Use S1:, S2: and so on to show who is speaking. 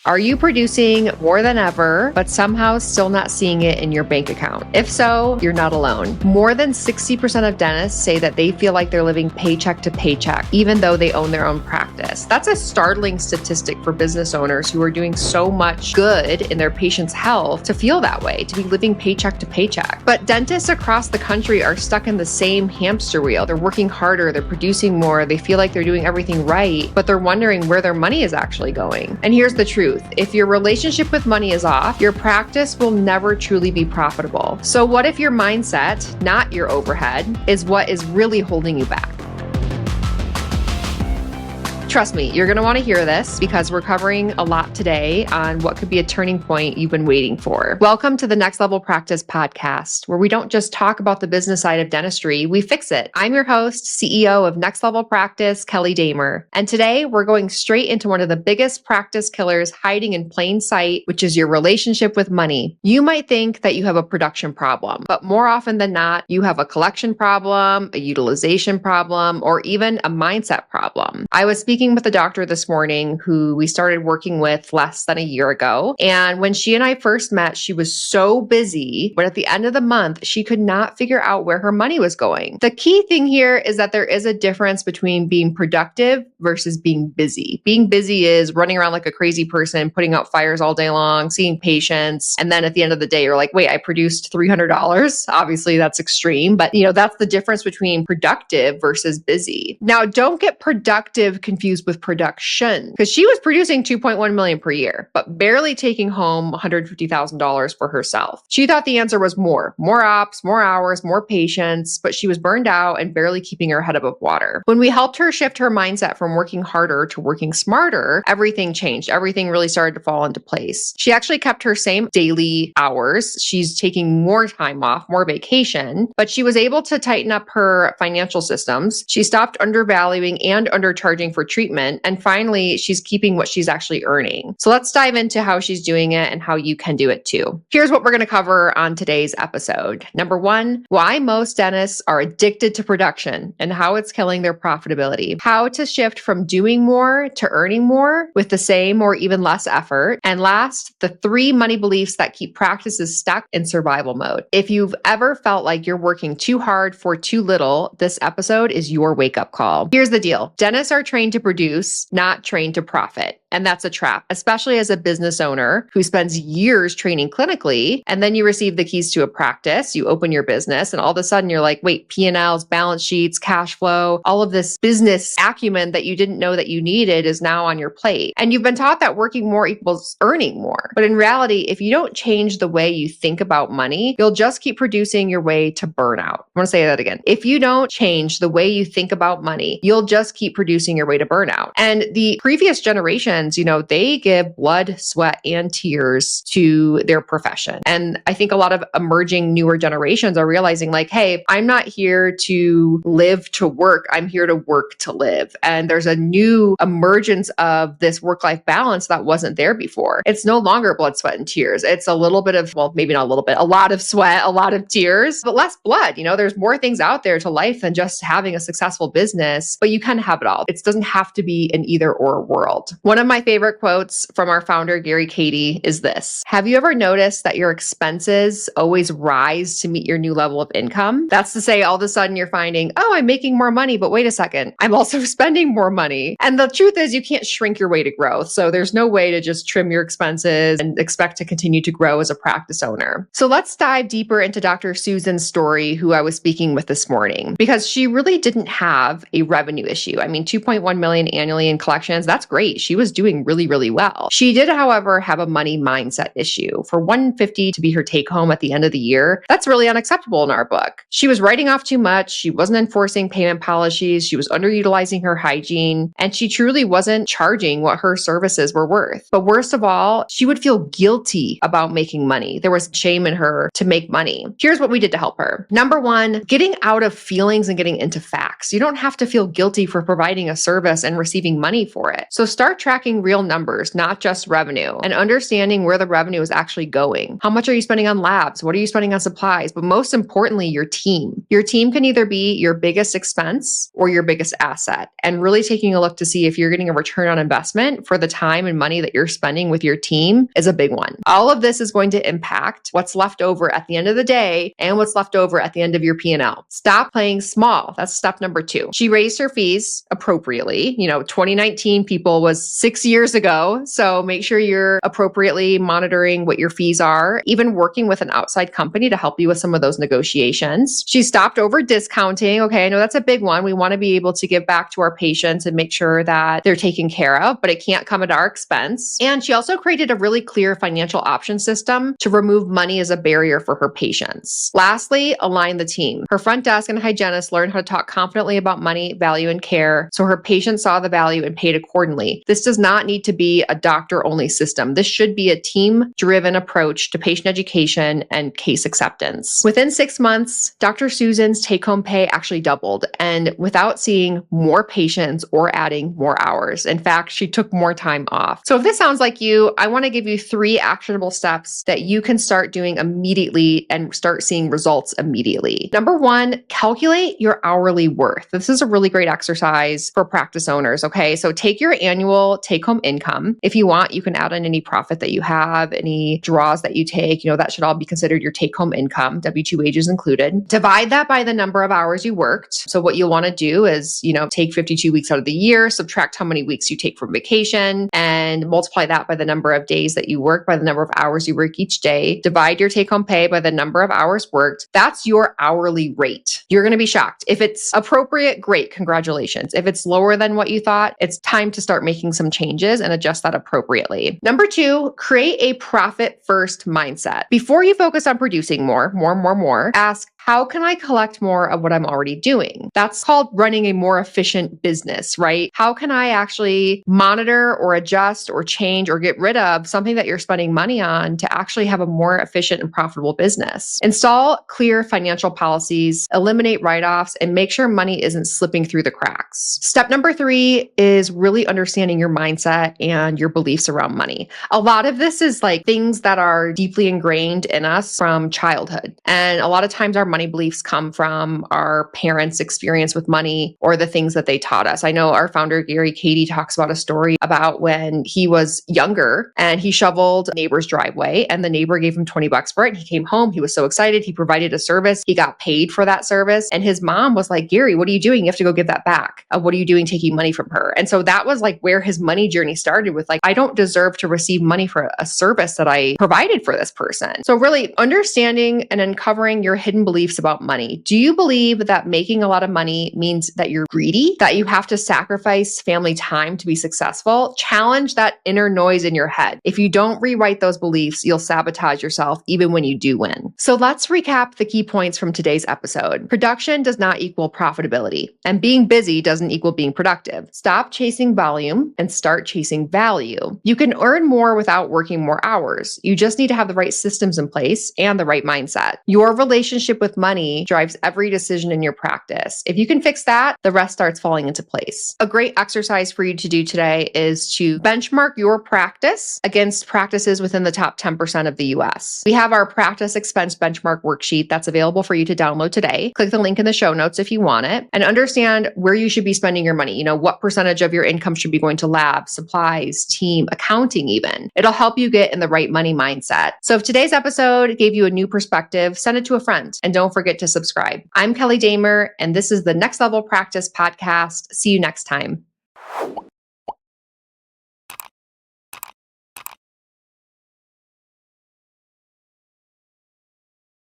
S1: Are you producing more than ever, but somehow still not seeing it in your bank account? If so, you're not alone. More than 60% of dentists say that they feel like they're living paycheck to paycheck, even though they own their own practice. That's a startling statistic for business owners who are doing so much good in their patients' health to feel that way, to be living paycheck to paycheck. But dentists across the country are stuck in the same hamster wheel. They're working harder, they're producing more, they feel like they're doing everything right, but they're wondering where their money is actually going. And here's the truth. If your relationship with money is off, your practice will never truly be profitable. So what if your mindset, not your overhead, is what is really holding you back? Trust me, you're going to want to hear this because we're covering a lot today on what could be a turning point you've been waiting for. Welcome to the Next Level Practice podcast, where we don't just talk about the business side of dentistry, we fix it. I'm your host, CEO of Next Level Practice, Kelly Dahmer. And today we're going straight into one of the biggest practice killers hiding in plain sight, which is your relationship with money. You might think that you have a production problem, but more often than not, you have a collection problem, a utilization problem, or even a mindset problem. I was speaking with a doctor this morning who we started working with less than a year ago. And when she and I first met, she was so busy, but at the end of the month, she could not figure out where her money was going. The key thing here is that there is a difference between being productive versus being busy. Being busy is running around like a crazy person, putting out fires all day long, seeing patients. And then at the end of the day, you're like, wait, I produced $300. Obviously that's extreme, but that's the difference between productive versus busy. Now, don't get productive confused with production, because she was producing 2.1 million per year, but barely taking home $150,000 for herself. She thought the answer was more ops, more hours, more patients, but she was burned out and barely keeping her head above water. When we helped her shift her mindset from working harder to working smarter, everything changed. Everything really started to fall into place. She actually kept her same daily hours. She's taking more time off, more vacation, but she was able to tighten up her financial systems. She stopped undervaluing and undercharging for treatment. And finally, she's keeping what she's actually earning. So let's dive into how she's doing it and how you can do it too. Here's what we're going to cover on today's episode. Number one, why most dentists are addicted to production and how it's killing their profitability. How to shift from doing more to earning more with the same or even less effort. And last, the 3 money beliefs that keep practices stuck in survival mode. If you've ever felt like you're working too hard for too little, this episode is your wake-up call. Here's the deal. Dentists are trained to produce, not trained to profit. And that's a trap, especially as a business owner who spends years training clinically. And then you receive the keys to a practice, you open your business, and all of a sudden you're like, wait, P&Ls, balance sheets, cash flow, all of this business acumen that you didn't know that you needed is now on your plate. And you've been taught that working more equals earning more. But in reality, if you don't change the way you think about money, you'll just keep producing your way to burnout. I want to say that again. If you don't change the way you think about money, you'll just keep producing your way to burnout. And the previous generations, they give blood, sweat, and tears to their profession. And I think a lot of emerging newer generations are realizing like, hey, I'm not here to live to work. I'm here to work to live. And there's a new emergence of this work-life balance that wasn't there before. It's no longer blood, sweat, and tears. It's a little bit of, well, maybe not a little bit, a lot of sweat, a lot of tears, but less blood. There's more things out there to life than just having a successful business, but you kind of have it all. It doesn't have to be an either or world. One of my favorite quotes from our founder, Gary Cady, is this: have you ever noticed that your expenses always rise to meet your new level of income? That's to say, all of a sudden you're finding, oh, I'm making more money, but wait a second, I'm also spending more money. And the truth is you can't shrink your way to growth. So there's no way to just trim your expenses and expect to continue to grow as a practice owner. So let's dive deeper into Dr. Susan's story, who I was speaking with this morning, because she really didn't have a revenue issue. I mean, 2.1 million annually in collections, that's great. She was doing really, really well. She did, however, have a money mindset issue. For $150 to be her take home at the end of the year, that's really unacceptable in our book. She was writing off too much. She wasn't enforcing payment policies. She was underutilizing her hygiene, and she truly wasn't charging what her services were worth. But worst of all, she would feel guilty about making money. There was shame in her to make money. Here's what we did to help her. Number one, getting out of feelings and getting into facts. You don't have to feel guilty for providing a service and receiving money for it. So start tracking real numbers, not just revenue, and understanding where the revenue is actually going. How much are you spending on labs? What are you spending on supplies? But most importantly, your team. Your team can either be your biggest expense or your biggest asset. And really taking a look to see if you're getting a return on investment for the time and money that you're spending with your team is a big one. All of this is going to impact what's left over at the end of the day and what's left over at the end of your P&L. Stop playing small. That's step number 2. She raised her fees appropriately. 2019 people was 6 years ago. So make sure you're appropriately monitoring what your fees are, even working with an outside company to help you with some of those negotiations. She stopped over discounting. Okay, I know that's a big one. We want to be able to give back to our patients and make sure that they're taken care of, but it can't come at our expense. And she also created a really clear financial option system to remove money as a barrier for her patients. Lastly, align the team. Her front desk and hygienist learned how to talk confidently about money, value, and care, so her patients saw the value and paid accordingly. This does not need to be a doctor-only system. This should be a team-driven approach to patient education and case acceptance. Within 6 months, Dr. Susan's take-home pay actually doubled, and without seeing more patients or adding more hours. In fact, she took more time off. So if this sounds like you, I want to give you 3 actionable steps that you can start doing immediately and start seeing results immediately. Number 1, calculate your hourly worth. This is a really great exercise for practice owners. Okay, so take your annual take-home income. If you want, you can add in any profit that you have, any draws that you take. That should all be considered your take-home income, W-2 wages included. Divide that by the number of hours you worked. So what you'll want to do is, take 52 weeks out of the year, subtract how many weeks you take from vacation, and multiply that by the number of days that you work, by the number of hours you work each day. Divide your take-home pay by the number of hours worked. That's your hourly rate. You're going to be shocked. If it's appropriate, great, congratulations. If it's lower than what you thought, it's time to start making some changes and adjust that appropriately. Number 2, create a profit-first mindset. Before you focus on producing more, ask, how can I collect more of what I'm already doing? That's called running a more efficient business, right? How can I actually monitor or adjust or change or get rid of something that you're spending money on to actually have a more efficient and profitable business? Install clear financial policies, eliminate write-offs, and make sure money isn't slipping through the cracks. Step number 3 is really understanding your mindset and your beliefs around money. A lot of this is like things that are deeply ingrained in us from childhood. And a lot of times our money beliefs come from our parents' experience with money or the things that they taught us. I know our founder, Gary Cady, talks about a story about when he was younger and he shoveled a neighbor's driveway and the neighbor gave him $20 for it. He came home. He was so excited. He provided a service. He got paid for that service. And his mom was like, Gary, what are you doing? You have to go give that back. What are you doing taking money from her? And so that was like where his money journey started with like, I don't deserve to receive money for a service that I provided for this person. So really understanding and uncovering your hidden beliefs about money. Do you believe that making a lot of money means that you're greedy, that you have to sacrifice family time to be successful? Challenge that inner noise in your head. If you don't rewrite those beliefs, you'll sabotage yourself even when you do win. So let's recap the key points from today's episode. Production does not equal profitability, and being busy doesn't equal being productive. Stop chasing volume and start chasing value. You can earn more without working more hours. You just need to have the right systems in place and the right mindset. Your relationship with money drives every decision in your practice. If you can fix that, the rest starts falling into place. A great exercise for you to do today is to benchmark your practice against practices within the top 10% of the US. We have our practice expense benchmark worksheet that's available for you to download today. Click the link in the show notes if you want it, and understand where you should be spending your money. What percentage of your income should be going to labs, supplies, team, accounting even. It'll help you get in the right money mindset. So if today's episode gave you a new perspective, send it to a friend and don't forget to subscribe. I'm Kelly Dahmer, and this is the Next Level Practice Podcast. See you next time.